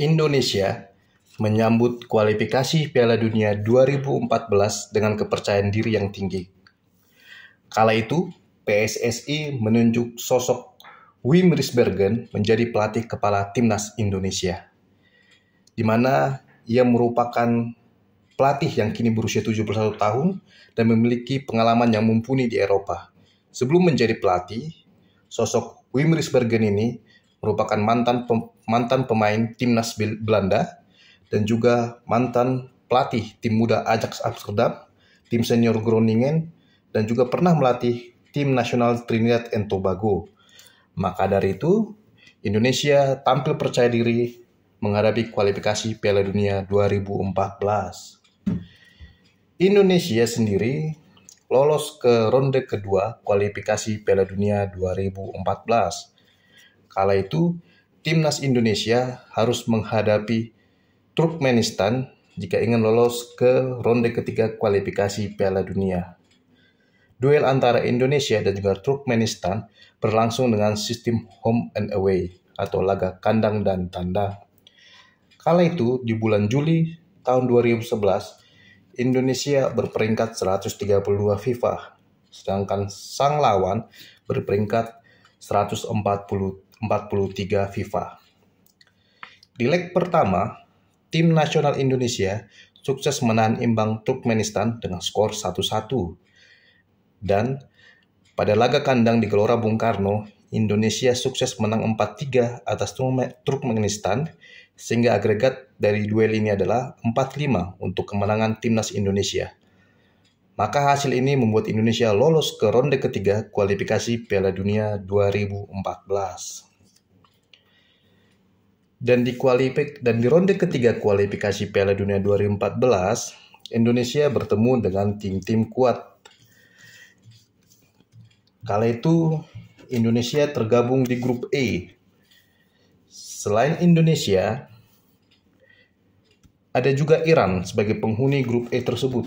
Indonesia menyambut kualifikasi Piala Dunia 2014 dengan kepercayaan diri yang tinggi. Kala itu, PSSI menunjuk sosok Wim Risbergen menjadi pelatih kepala Timnas Indonesia, di mana ia merupakan pelatih yang kini berusia 71 tahun dan memiliki pengalaman yang mumpuni di Eropa. Sebelum menjadi pelatih, sosok Wim Risbergen ini merupakan mantan pemain Timnas Belanda dan juga mantan pelatih tim muda Ajax Amsterdam, tim senior Groningen, dan juga pernah melatih tim nasional Trinidad and Tobago. Maka dari itu, Indonesia tampil percaya diri menghadapi kualifikasi Piala Dunia 2014. Indonesia sendiri lolos ke ronde kedua kualifikasi Piala Dunia 2014. Kala itu, Timnas Indonesia harus menghadapi Turkmenistan jika ingin lolos ke ronde ketiga kualifikasi Piala Dunia. Duel antara Indonesia dan juga Turkmenistan berlangsung dengan sistem home and away atau laga kandang dan tandang. Kala itu, di bulan Juli tahun 2011, Indonesia berperingkat 132 FIFA, sedangkan sang lawan berperingkat 143 FIFA. Di leg pertama, tim nasional Indonesia sukses menahan imbang Turkmenistan dengan skor 1-1. Dan pada laga kandang di Gelora Bung Karno, Indonesia sukses menang 4-3 atas Turkmenistan, sehingga agregat dari duel ini adalah 4-5 untuk kemenangan Timnas Indonesia. Maka hasil ini membuat Indonesia lolos ke ronde ketiga kualifikasi Piala Dunia 2014. Dan di ronde ketiga kualifikasi Piala Dunia 2014, Indonesia bertemu dengan tim-tim kuat. Kala itu, Indonesia tergabung di grup E. Selain Indonesia, ada juga Iran sebagai penghuni grup E tersebut.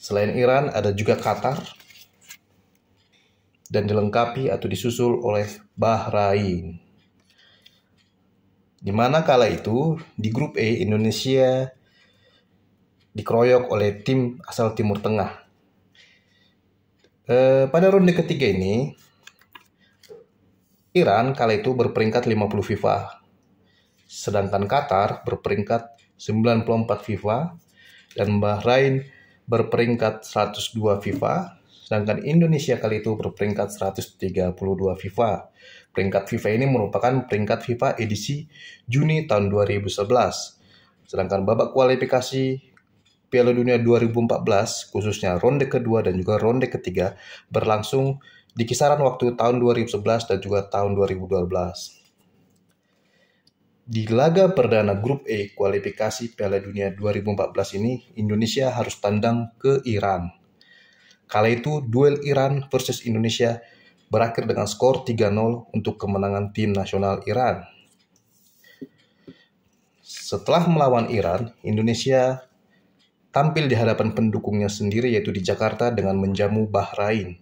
Selain Iran, ada juga Qatar, dan dilengkapi atau disusul oleh Bahrain. Di mana kala itu, di grup E, Indonesia dikeroyok oleh tim asal Timur Tengah. Pada ronde ketiga ini, Iran kala itu berperingkat 50 FIFA, sedangkan Qatar berperingkat 94 FIFA, dan Bahrain berperingkat 102 FIFA, sedangkan Indonesia kali itu berperingkat 132 FIFA. Peringkat FIFA ini merupakan peringkat FIFA edisi Juni tahun 2011. Sedangkan babak kualifikasi Piala Dunia 2014, khususnya ronde kedua dan juga ronde ketiga, berlangsung di kisaran waktu tahun 2011 dan juga tahun 2012. Di laga perdana grup E kualifikasi Piala Dunia 2014 ini, Indonesia harus tandang ke Iran. Kala itu, duel Iran versus Indonesia berakhir dengan skor 3-0 untuk kemenangan tim nasional Iran. Setelah melawan Iran, Indonesia tampil di hadapan pendukungnya sendiri, yaitu di Jakarta, dengan menjamu Bahrain.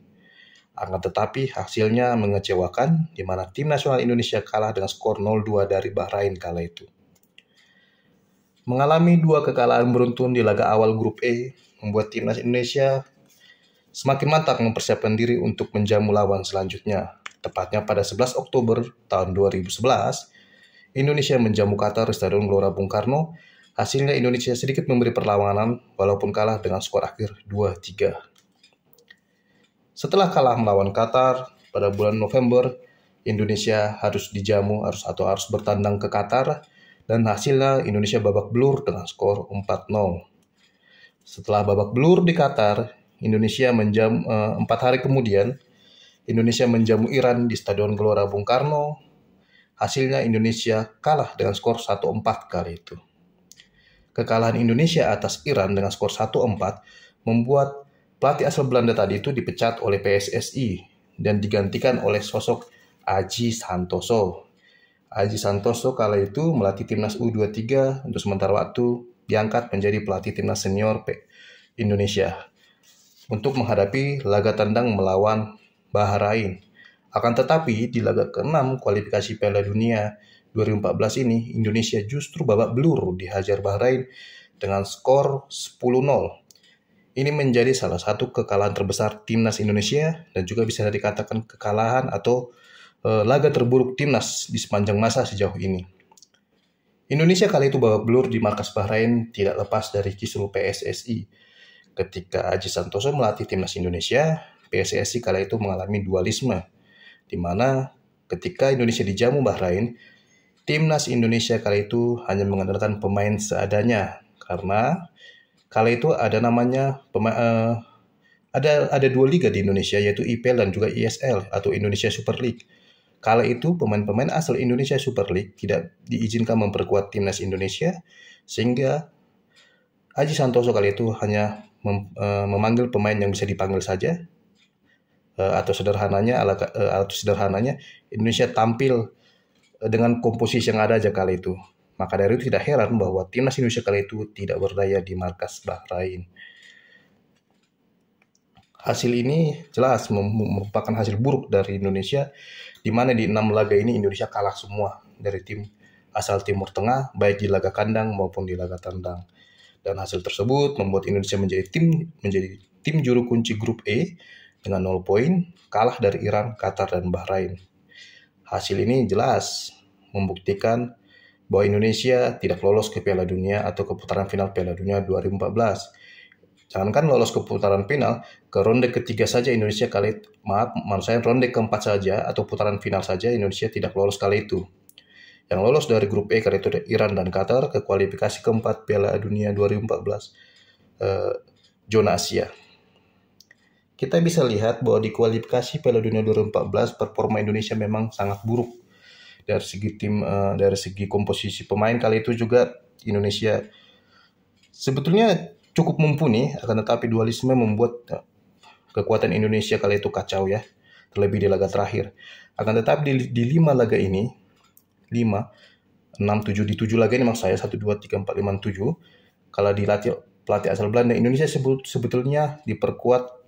Akan tetapi hasilnya mengecewakan, di mana tim nasional Indonesia kalah dengan skor 0-2 dari Bahrain kala itu. Mengalami 2 kekalahan beruntun di laga awal grup E, membuat timnas Indonesia semakin mantap mempersiapkan diri untuk menjamu lawan selanjutnya. Tepatnya pada 11 Oktober tahun 2011, Indonesia menjamu Qatar di Stadion Gelora Bung Karno. Hasilnya Indonesia sedikit memberi perlawanan walaupun kalah dengan skor akhir 2-3. Setelah kalah melawan Qatar pada bulan November, Indonesia harus bertandang ke Qatar, dan hasilnya Indonesia babak belur dengan skor 4-0. Setelah babak belur di Qatar, 4 hari kemudian, Indonesia menjamu Iran di Stadion Gelora Bung Karno. Hasilnya Indonesia kalah dengan skor 1-4 kali itu. Kekalahan Indonesia atas Iran dengan skor 1-4 membuat pelatih asal Belanda tadi itu dipecat oleh PSSI dan digantikan oleh sosok Aji Santoso. Aji Santoso kala itu melatih timnas U23 untuk sementara waktu, diangkat menjadi pelatih timnas senior Indonesia untuk menghadapi laga tandang melawan Bahrain. Akan tetapi di laga ke-6 kualifikasi Piala Dunia 2014 ini, Indonesia justru babak belur dihajar Bahrain dengan skor 10-0. Ini menjadi salah satu kekalahan terbesar timnas Indonesia dan juga bisa dikatakan kekalahan atau laga terburuk timnas di sepanjang masa sejauh ini. Indonesia kali itu babak belur di markas Bahrain tidak lepas dari kisruh PSSI. Ketika Aji Santoso melatih timnas Indonesia, PSSI kala itu mengalami dualisme, di mana ketika Indonesia dijamu Bahrain, timnas Indonesia kala itu hanya mengandalkan pemain seadanya karena kala itu ada namanya ada dua liga di Indonesia, yaitu IPL dan juga ISL atau Indonesia Super League. Kala itu pemain-pemain asal Indonesia Super League tidak diizinkan memperkuat timnas Indonesia, sehingga Aji Santoso kali itu hanya memanggil pemain yang bisa dipanggil saja, atau sederhananya Indonesia tampil dengan komposisi yang ada aja kali itu. Maka dari itu tidak heran bahwa timnas Indonesia kali itu tidak berdaya di markas Bahrain. Hasil ini jelas merupakan hasil buruk dari Indonesia, di mana di 6 laga ini Indonesia kalah semua dari tim asal Timur Tengah, baik di laga kandang maupun di laga tandang. Dan hasil tersebut membuat Indonesia menjadi tim juru kunci grup E dengan 0 poin, kalah dari Iran, Qatar, dan Bahrain. Hasil ini jelas membuktikan bahwa Indonesia tidak lolos ke Piala Dunia atau ke putaran final Piala Dunia 2014. Jangankan lolos ke putaran final, ke ronde ketiga saja Indonesia ronde keempat saja atau putaran final saja Indonesia tidak lolos kali itu. Yang lolos dari grup E kali itu Iran dan Qatar ke kualifikasi keempat Piala Dunia 2014 zona Asia. Kita bisa lihat bahwa di kualifikasi Piala Dunia 2014 performa Indonesia memang sangat buruk. Dari segi komposisi pemain kali itu juga Indonesia sebetulnya cukup mumpuni, akan tetapi dualisme membuat kekuatan Indonesia kali itu kacau ya, terlebih di laga terakhir. Akan tetapi di 5 laga ini, 5, 6, 7, di 7 laga ini maksud saya 1, 2, 3, 4, 5, 7, kalau dilatih pelatih asal Belanda, Indonesia sebetulnya diperkuat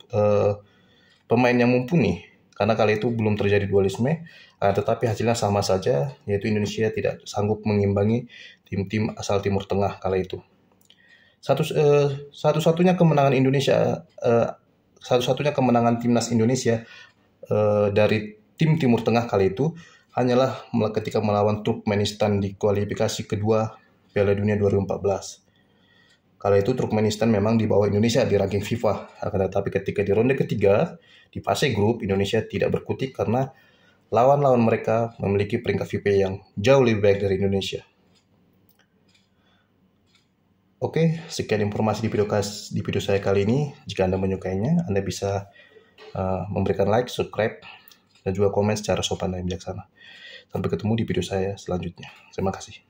pemain yang mumpuni. Karena kali itu belum terjadi dualisme, tetapi hasilnya sama saja, yaitu Indonesia tidak sanggup mengimbangi tim-tim asal Timur Tengah kala itu. Satu-satunya kemenangan timnas Indonesia dari tim Timur Tengah kali itu hanyalah ketika melawan Turkmenistan di kualifikasi kedua Piala Dunia 2014. Kala itu Turkmenistan memang di bawah Indonesia di ranking FIFA, akan tetapi ketika di ronde ketiga di fase grup Indonesia tidak berkutik karena lawan-lawan mereka memiliki peringkat FIFA yang jauh lebih baik dari Indonesia. Oke, sekian informasi di video saya kali ini. Jika Anda menyukainya, Anda bisa memberikan like, subscribe, dan juga komen secara sopan dan bijaksana. Sampai ketemu di video saya selanjutnya. Terima kasih.